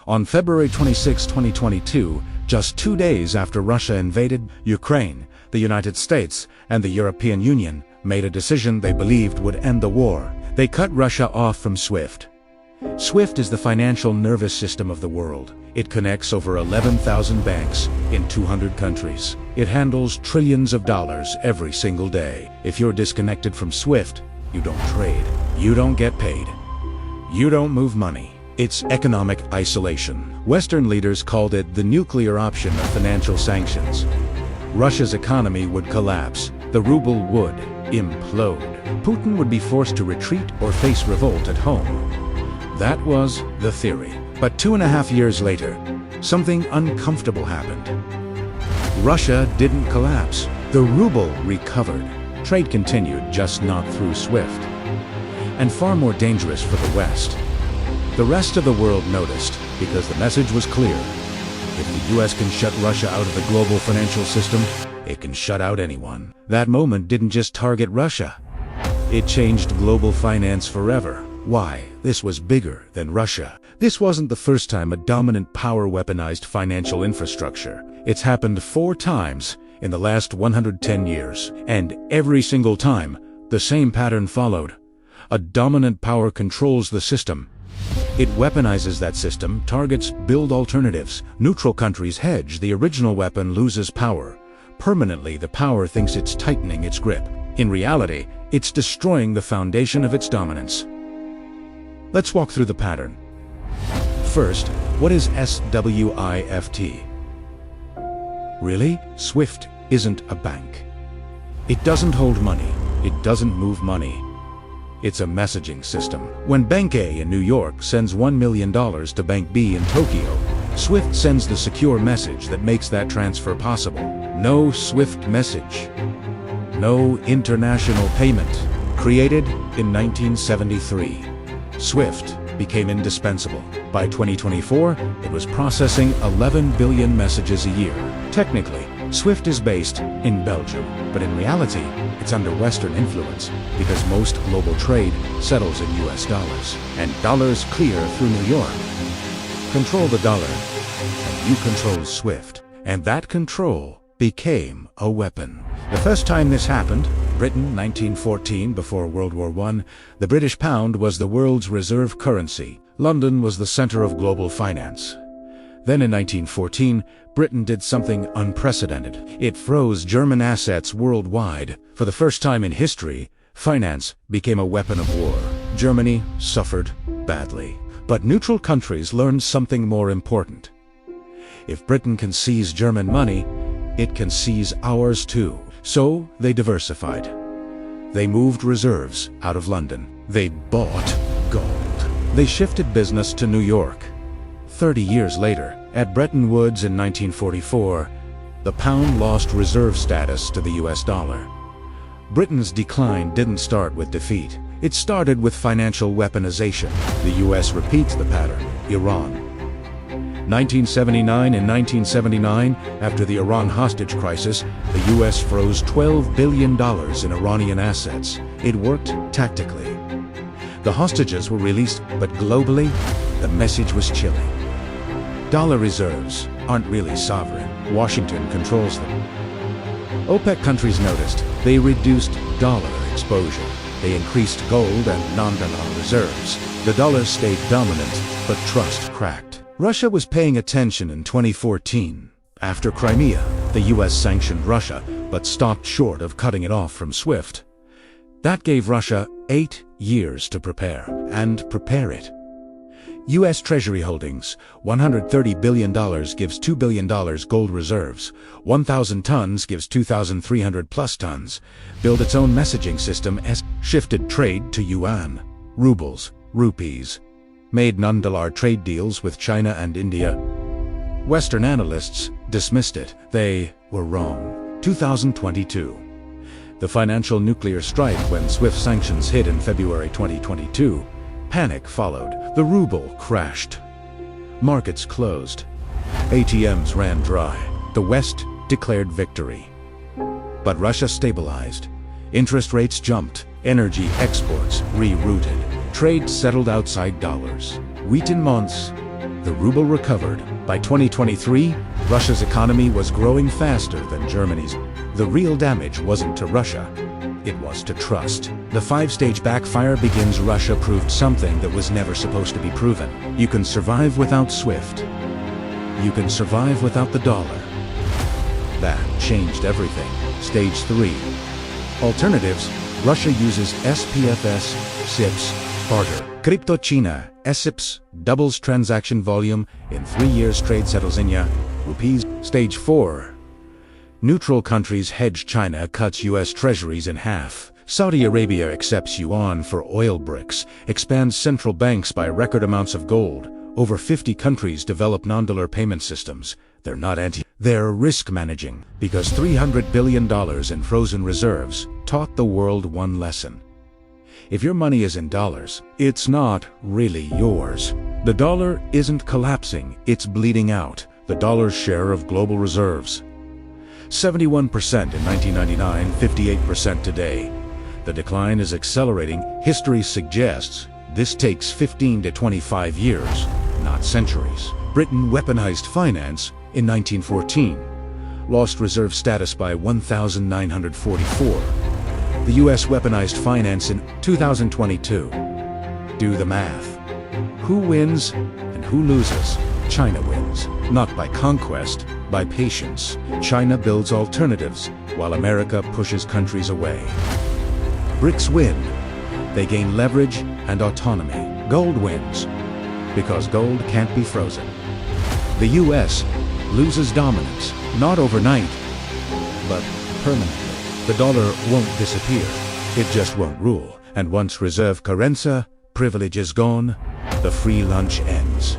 On February 26, 2022, just 2 days after Russia invaded Ukraine, the United States and the European Union made a decision they believed would end the war. They cut Russia off from SWIFT. SWIFT is the financial nervous system of the world. It connects over 11,000 banks in 200 countries. It handles trillions of dollars every single day. If you're disconnected from SWIFT, you don't trade. You don't get paid. You don't move money. It's economic isolation. Western leaders called it the nuclear option of financial sanctions. Russia's economy would collapse. The ruble would implode. Putin would be forced to retreat or face revolt at home. That was the theory. But 2.5 years later, something uncomfortable happened. Russia didn't collapse. The ruble recovered. Trade continued, just not through SWIFT. And far more dangerous for the West. The rest of the world noticed, because the message was clear. If the US can shut Russia out of the global financial system, it can shut out anyone. That moment didn't just target Russia. It changed global finance forever. Why? This was bigger than Russia. This wasn't the first time a dominant power weaponized financial infrastructure. It's happened 4 times in the last 110 years. And every single time, the same pattern followed. A dominant power controls the system. It weaponizes that system, targets build alternatives. Neutral countries hedge, the original weapon loses power. Permanently, the power thinks it's tightening its grip. In reality, it's destroying the foundation of its dominance. Let's walk through the pattern. First, what is SWIFT? Really? SWIFT isn't a bank. It doesn't hold money. It doesn't move money. It's a messaging system. When Bank A in New York sends $1 million to Bank B in Tokyo, SWIFT sends the secure message that makes that transfer possible. No SWIFT message. No international payment. Created in 1973. SWIFT became indispensable. By 2024, it was processing 11 billion messages a year. Technically, SWIFT is based in Belgium, but in reality, it's under Western influence because most global trade settles in US dollars, and dollars clear through New York. Control the dollar, and you control SWIFT, and that control became a weapon. The first time this happened, Britain, 1914, before World War I, the British pound was the world's reserve currency. London was the center of global finance. Then in 1914, Britain did something unprecedented. It froze German assets worldwide. For the first time in history, finance became a weapon of war. Germany suffered badly. But neutral countries learned something more important. If Britain can seize German money, it can seize ours too. So they diversified. They moved reserves out of London. They bought gold. They shifted business to New York. 30 years later, at Bretton Woods in 1944, the pound lost reserve status to the US dollar. Britain's decline didn't start with defeat. It started with financial weaponization. The US repeats the pattern. Iran. 1979 and 1979, after the Iran hostage crisis, the US froze $12 billion in Iranian assets. It worked tactically. The hostages were released, but globally, the message was chilling. Dollar reserves aren't really sovereign. Washington controls them. OPEC countries noticed. They reduced dollar exposure. They increased gold and non-dollar reserves. The dollar stayed dominant, but trust cracked. Russia was paying attention in 2014. After Crimea, the US sanctioned Russia, but stopped short of cutting it off from SWIFT. That gave Russia 8 years to prepare, and prepare it. U.S. Treasury holdings, $130 billion gives $2 billion gold reserves. 1,000 tons gives 2,300 plus tons. Build its own messaging system as shifted trade to yuan, rubles, rupees. Made non-dollar trade deals with China and India. Western analysts dismissed it. They were wrong. 2022. The financial nuclear strike when SWIFT sanctions hit in February 2022. Panic followed. The ruble crashed. Markets closed. ATMs ran dry. The West declared victory. But Russia stabilized. Interest rates jumped. Energy exports rerouted. Trade settled outside dollars. Wheat in months, The ruble recovered. By 2023, Russia's economy was growing faster than Germany's. The real damage wasn't to Russia. It was to trust. The five-stage backfire begins. Russia proved something that was never supposed to be proven. You can survive without SWIFT. You can survive without the dollar. That changed everything. Stage 3. Alternatives. Russia uses SPFS, SIPS, barter. Crypto China, SIPS, doubles transaction volume. In 3 years trade settles in yuan, rupees. Stage 4. Neutral countries hedge. China cuts US treasuries in half. Saudi Arabia accepts yuan for oil BRICS, expands central banks by record amounts of gold. Over 50 countries develop non-dollar payment systems. They're not they're risk managing, because $300 billion in frozen reserves taught the world one lesson. If your money is in dollars, it's not really yours. The dollar isn't collapsing, it's bleeding out. The dollar's share of global reserves. 71% in 1999, 58% today. The decline is accelerating. History suggests this takes 15 to 25 years, not centuries. Britain weaponized finance in 1914, lost reserve status by 1944. The US weaponized finance in 2022. Do the math. Who wins and who loses? China wins, not by conquest, by patience. China builds alternatives, while America pushes countries away. BRICS win. They gain leverage and autonomy. Gold wins, because gold can't be frozen. The US loses dominance, not overnight, but permanently. The dollar won't disappear, it just won't rule. And once reserve currency, privilege is gone, the free lunch ends.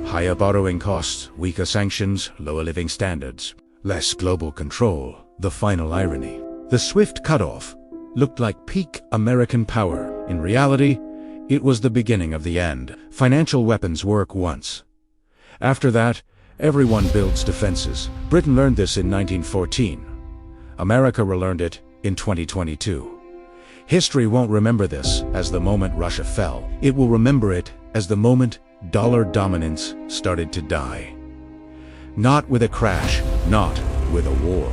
Higher borrowing costs, weaker sanctions, lower living standards, less global control, the final irony. The SWIFT cutoff looked like peak American power. In reality, it was the beginning of the end. Financial weapons work once. After that, everyone builds defenses. Britain learned this in 1914. America relearned it in 2022. History won't remember this as the moment Russia fell. It will remember it as the moment dollar dominance started to die. Not with a crash, not with a war.